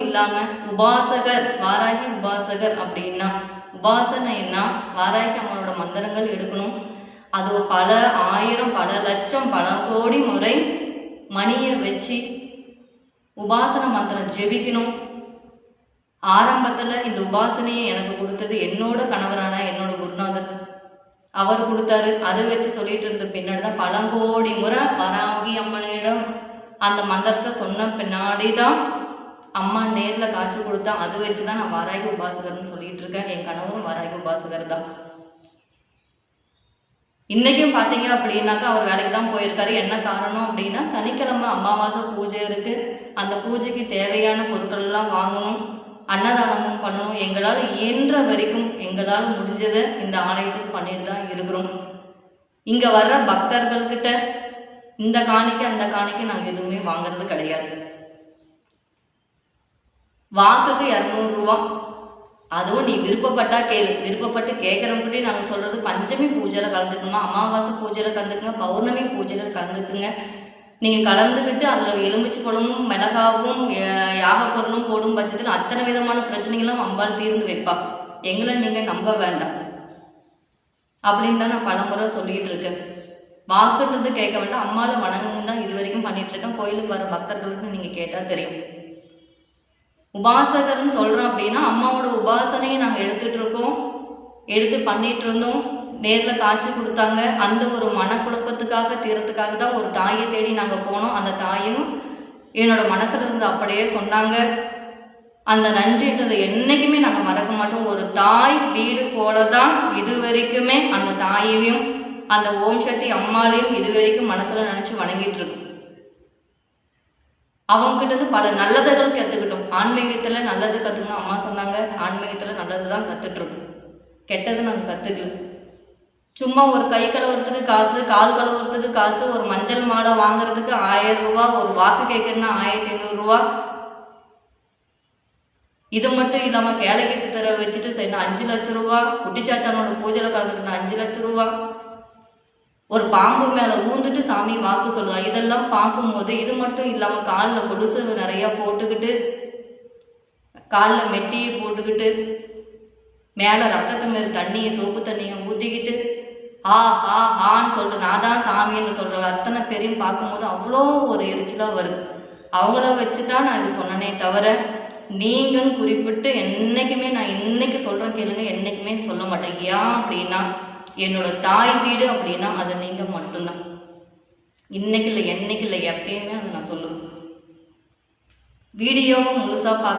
இல்லாம உபாசகர் வாராகி உபாசகர் அப்படின்னா உபாசனைன்னா வாராகி அம்மனோட மந்திரங்கள் எடுக்கணும். அது பல ஆயிரம் பல லட்சம் பல கோடி முறை மணியை வச்சு உபாசன மந்திரம் ஜெபிக்கணும். ஆரம்பத்தில் இந்த உபாசனையை எனக்கு கொடுத்தது என்னோட கணவரான என்னோட குருநாதர் அவர் கொடுத்தாரு. அதை வச்சு சொல்லிட்டு இருந்த பின்னாடி தான் பழங்கோடி முறை வாராகி அம்மனிடம் அந்த மந்திரத்தை சொன்ன பின்னாடி தான் அம்மா நேரில் காய்ச்சி கொடுத்தா. அது வச்சு தான் நான் வாராகி உபாசகர்னு சொல்லிட்டு இருக்கேன். என் கணவரும் வாராகி உபாசகர் தான். இன்றைக்கும் பார்த்தீங்க அப்படின்னாக்கா அவர் வேலைக்கு தான் போயிருக்காரு. என்ன காரணம் அப்படின்னா சனிக்கிழமை அமாவாசை பூஜை இருக்குது. அந்த பூஜைக்கு தேவையான பொருட்கள்லாம் வாங்கணும், அன்னதானமும் பண்ணணும். எங்களால் இயன்ற வரைக்கும் எங்களால் முடிஞ்சதை இந்த ஆலயத்துக்கு பண்ணிட்டு தான் இருக்கிறோம். இங்கே வர்ற பக்தர்கள்கிட்ட இந்த காணிக்கை அந்த காணிக்கை நாங்கள் எதுவுமே வாங்கிறது கிடையாது. வாக்குக்கு 200 ரூபா. அதுவும் நீ விருப்பப்பட்டா கேளு. விருப்பப்பட்டு கேட்குறவங்ககிட்டே நாங்கள் சொல்கிறது பஞ்சமி பூஜையில் கலந்துக்கணும், அமாவாசை பூஜையில் கலந்துக்குங்க, பௌர்ணமி பூஜையில் கலந்துக்குங்க. நீங்கள் கலந்துக்கிட்டு அதில் எலுமிச்சு பழமும் மிளகாவும் யாக பொருளும் போடும் பட்சத்தில் அத்தனை விதமான பிரச்சனைகளும் அம்பாள் தீர்ந்து வைப்பா. எங்களை நீங்கள் நம்ப வேண்டாம் அப்படின்னு தான் நான் பலமுறை சொல்லிகிட்டு இருக்கேன். வாக்குன்றது கேட்க வேண்டாம், அம்மாவை வணங்குங்க தான் இது வரைக்கும் பண்ணிகிட்ருக்கேன். கோயிலுக்கு வர பக்தர்களுக்கு நீங்கள் கேட்டால் தெரியும். உபாசகர்னு சொல்கிறோம் அப்படின்னா அம்மாவோட உபாசனையை நாங்கள் எடுத்து பண்ணிகிட்டு இருந்தோம். நேரில் காய்ச்சி கொடுத்தாங்க. அந்த ஒரு மனக்குழப்பத்துக்காக தீரத்துக்காக தான் ஒரு தாயை தேடி நாங்கள் போனோம். அந்த தாயும் என்னோட மனசில் இருந்து அப்படியே சொன்னாங்க. அந்த நன்றின்றதை என்றைக்குமே நாங்கள் மறக்க மாட்டோம். ஒரு தாய் வீடு போல தான் இது வரைக்குமே அந்த தாயையும் அந்த ஓம் சக்தி அம்மாளையும் இது வரைக்கும் மனசில் நினச்சி வணங்கிட்டு இருக்கோம். அவங்ககிட்ட பல நல்லதுகள் கற்றுக்கிட்டோம். ஆன்மீகத்தில் நல்லது கற்றுக்கணும் அம்மா சொன்னாங்க. ஆன்மீகத்தில் நல்லது தான் கற்றுட்ருக்கோம், கெட்டது நாங்கள் கற்றுக்கல. சும்மா ஒரு கை கழுவுறதுக்கு காசு, கால் கழுவுறதுக்கு காசு, ஒரு மஞ்சள் மாலை வாங்குறதுக்கு 1000 ரூபா, ஒரு வாக்கு கேட்கணுன்னா 1500 ரூபா. இது மட்டும் இல்லாமல் கேளைக்கு சித்தரை வச்சுட்டு சரி 5 லட்சம் ரூபா, குட்டிச்சாத்தானோட பூஜையில் கலந்துக்கிட்டா 5 லட்சம் ரூபா, ஒரு பாம்பு மேலே ஊந்துட்டு சாமி வாக்கு சொல்லுவாங்க. இதெல்லாம் பார்க்கும்போது இது மட்டும் இல்லாமல் காலில் கொலுசு நிறையா போட்டுக்கிட்டு, காலில் மெட்டியை போட்டுக்கிட்டு, மேலே ரத்தத்தை மேலே தண்ணியை சோப்பு தண்ணியை ஊற்றிக்கிட்டு ஆன்னு சொல்கிற நான் தான் சாமின்னு சொல்கிற அத்தனை பேரையும் பார்க்கும்போது அவ்வளோ ஒரு எரிச்சலாக வருது. அவங்கள வச்சு தான் நான் இது சொன்னனே தவிர நீங்கன்னு குறிப்பிட்டு என்றைக்குமே நான் இன்னைக்கு சொல்கிறேன் கேளுங்க, என்றைக்குமே சொல்ல மாட்டேன். ஏன் அப்படின்னா என்னோட தாய் வீடு அப்படின்னா அது நீங்கள் மட்டும்தான். இன்னைக்கு இல்லை, என்னைக்கு இல்லை, எப்பயுமே அதை நான் சொல்லுவேன். வீடியோவை முழுசாக பார்க்க